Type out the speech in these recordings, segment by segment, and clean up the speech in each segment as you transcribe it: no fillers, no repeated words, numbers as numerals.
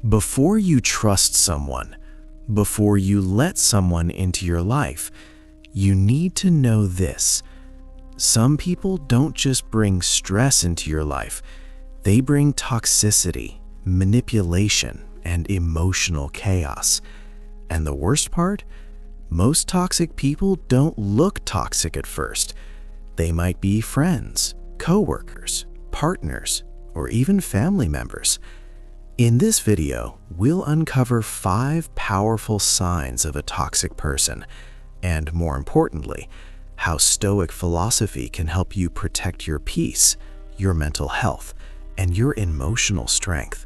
Before you trust someone, before you let someone into your life, you need to know this. Some people don't just bring stress into your life, they bring toxicity, manipulation, and emotional chaos. And the worst part? Most toxic people don't look toxic at first. They might be friends, coworkers, partners, or even family members. In this video, we'll uncover 5 powerful signs of a toxic person, and more importantly, how Stoic philosophy can help you protect your peace, your mental health, and your emotional strength.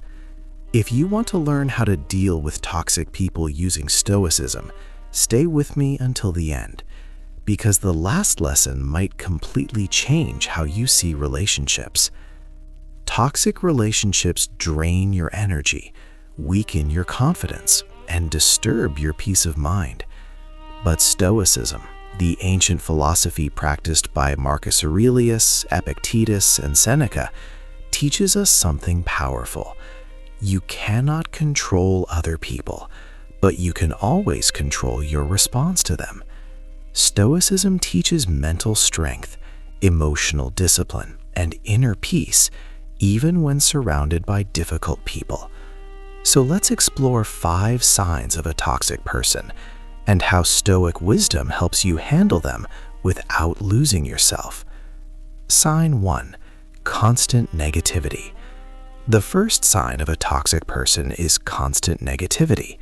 If you want to learn how to deal with toxic people using Stoicism, stay with me until the end, because the last lesson might completely change how you see relationships. Toxic relationships drain your energy, weaken your confidence, and disturb your peace of mind. But Stoicism, the ancient philosophy practiced by Marcus Aurelius, Epictetus, and Seneca, teaches us something powerful. You cannot control other people, but you can always control your response to them. Stoicism teaches mental strength, emotional discipline, and inner peace, even when surrounded by difficult people. So let's explore 5 signs of a toxic person and how Stoic wisdom helps you handle them without losing yourself. Sign 1. Constant negativity. The first sign of a toxic person is constant negativity.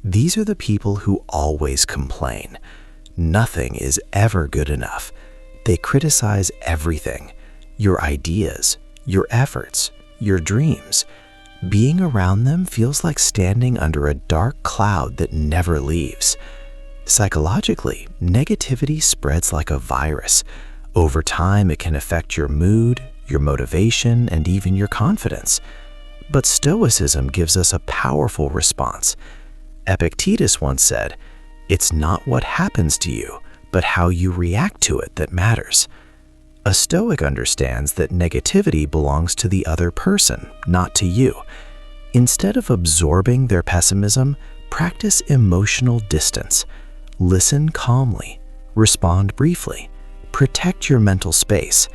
These are the people who always complain. Nothing is ever good enough. They criticize everything, your ideas, your efforts, your dreams. Being around them feels like standing under a dark cloud that never leaves. Psychologically, negativity spreads like a virus. Over time, it can affect your mood, your motivation, and even your confidence. But Stoicism gives us a powerful response. Epictetus once said, "It's not what happens to you, but how you react to it that matters." A Stoic understands that negativity belongs to the other person, not to you. Instead of absorbing their pessimism, practice emotional distance. Listen calmly, respond briefly, protect your mental space.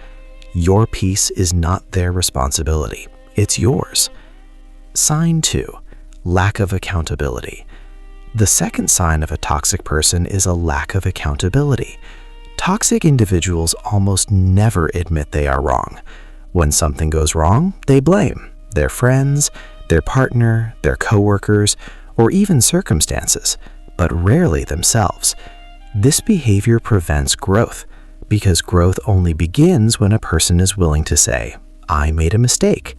Your peace is not their responsibility, it's yours. Sign 2. Lack of accountability. The second sign of a toxic person is a lack of accountability. Toxic individuals almost never admit they are wrong. When something goes wrong, they blame their friends, their partner, their coworkers, or even circumstances, but rarely themselves. This behavior prevents growth, because growth only begins when a person is willing to say, "I made a mistake."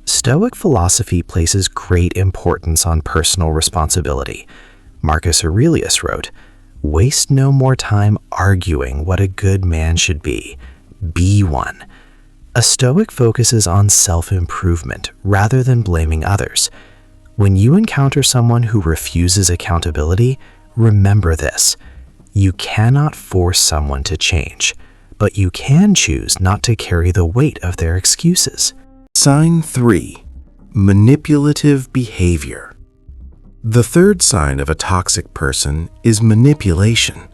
Stoic philosophy places great importance on personal responsibility. Marcus Aurelius wrote, "Waste no more time arguing what a good man should be. Be one." A Stoic focuses on self-improvement rather than blaming others. When you encounter someone who refuses accountability, remember this. You cannot force someone to change, but you can choose not to carry the weight of their excuses. Sign 3. Manipulative behavior. The third sign of a toxic person is manipulation.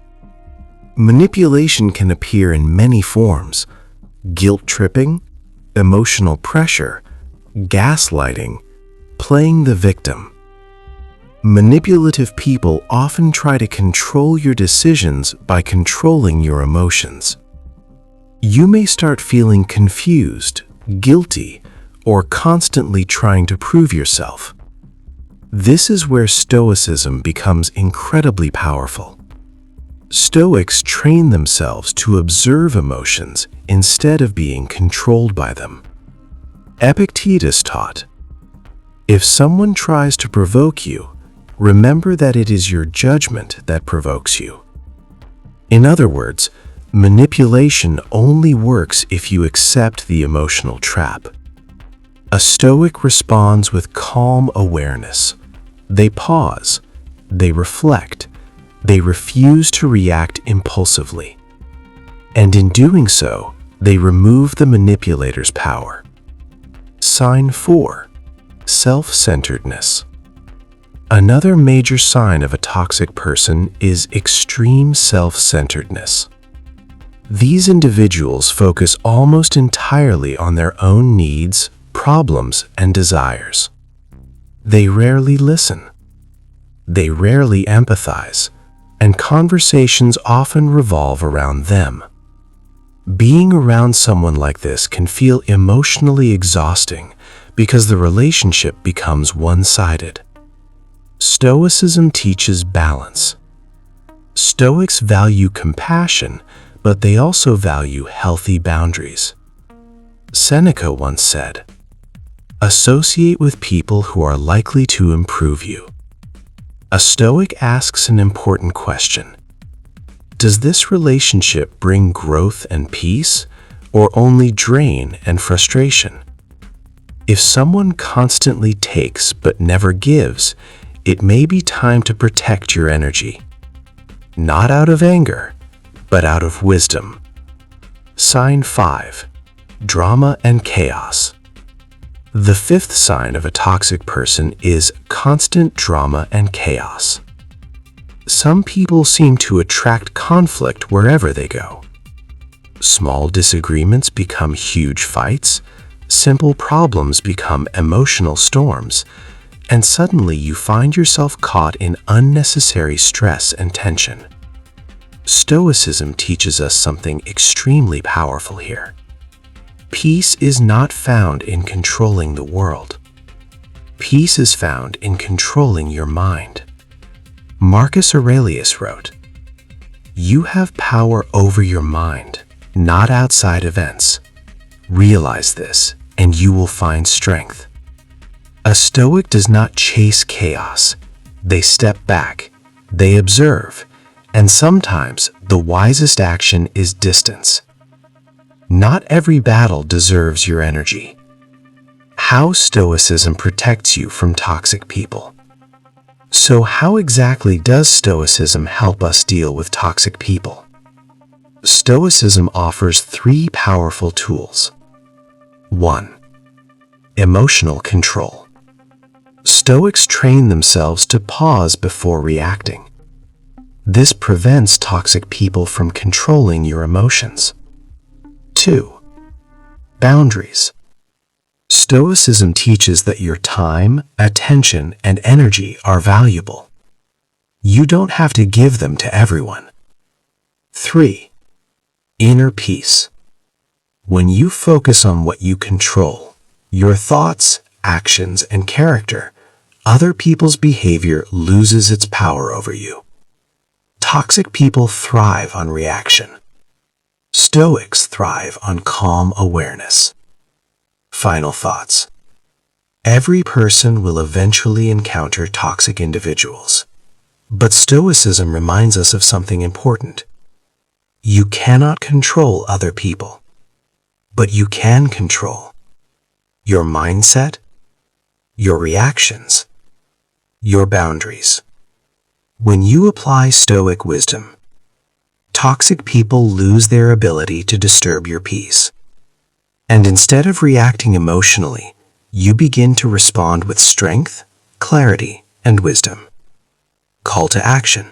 Manipulation can appear in many forms: guilt-tripping, emotional pressure, gaslighting, playing the victim. Manipulative people often try to control your decisions by controlling your emotions. You may start feeling confused, guilty, or constantly trying to prove yourself. This is where Stoicism becomes incredibly powerful. Stoics train themselves to observe emotions instead of being controlled by them. Epictetus taught, "If someone tries to provoke you, remember that it is your judgment that provokes you." In other words, manipulation only works if you accept the emotional trap. A Stoic responds with calm awareness. They pause, they reflect, they refuse to react impulsively. And in doing so, they remove the manipulator's power. Sign 4. Self-centeredness. Another major sign of a toxic person is extreme self-centeredness. These individuals focus almost entirely on their own needs, problems, and desires. They rarely listen. They rarely empathize, and conversations often revolve around them. Being around someone like this can feel emotionally exhausting because the relationship becomes one-sided. Stoicism teaches balance. Stoics value compassion, but they also value healthy boundaries. Seneca once said, "Associate with people who are likely to improve you." A Stoic asks an important question. Does this relationship bring growth and peace, or only drain and frustration? If someone constantly takes but never gives, it may be time to protect your energy. Not out of anger, but out of wisdom. Sign 5. Drama and chaos. The fifth sign of a toxic person is constant drama and chaos. Some people seem to attract conflict wherever they go. Small disagreements become huge fights, simple problems become emotional storms, and suddenly you find yourself caught in unnecessary stress and tension. Stoicism teaches us something extremely powerful here. Peace is not found in controlling the world. Peace is found in controlling your mind. Marcus Aurelius wrote, "You have power over your mind, not outside events. Realize this, and you will find strength." A Stoic does not chase chaos. They step back, they observe, and sometimes the wisest action is distance. Not every battle deserves your energy. How Stoicism protects you from toxic people. So how exactly does Stoicism help us deal with toxic people? Stoicism offers 3 powerful tools. 1. Emotional control. Stoics train themselves to pause before reacting. This prevents toxic people from controlling your emotions. 2. Boundaries. Stoicism teaches that your time, attention, and energy are valuable. You don't have to give them to everyone. 3. Inner peace. When you focus on what you control, your thoughts, actions, and character, other people's behavior loses its power over you. Toxic people thrive on reaction. Stoics thrive on calm awareness. Final thoughts. Every person will eventually encounter toxic individuals. But Stoicism reminds us of something important. You cannot control other people, but you can control your mindset, your reactions, your boundaries. When you apply Stoic wisdom, toxic people lose their ability to disturb your peace. And instead of reacting emotionally, you begin to respond with strength, clarity, and wisdom. Call to action.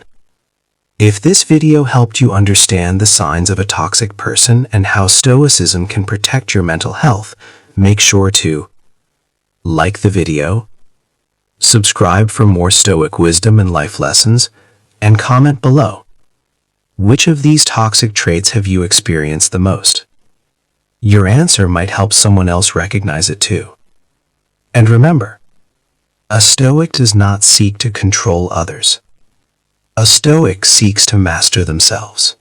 If this video helped you understand the signs of a toxic person and how Stoicism can protect your mental health, make sure to like the video, subscribe for more Stoic wisdom and life lessons, and comment below. Which of these toxic traits have you experienced the most? Your answer might help someone else recognize it too. And remember, a Stoic does not seek to control others. A Stoic seeks to master themselves.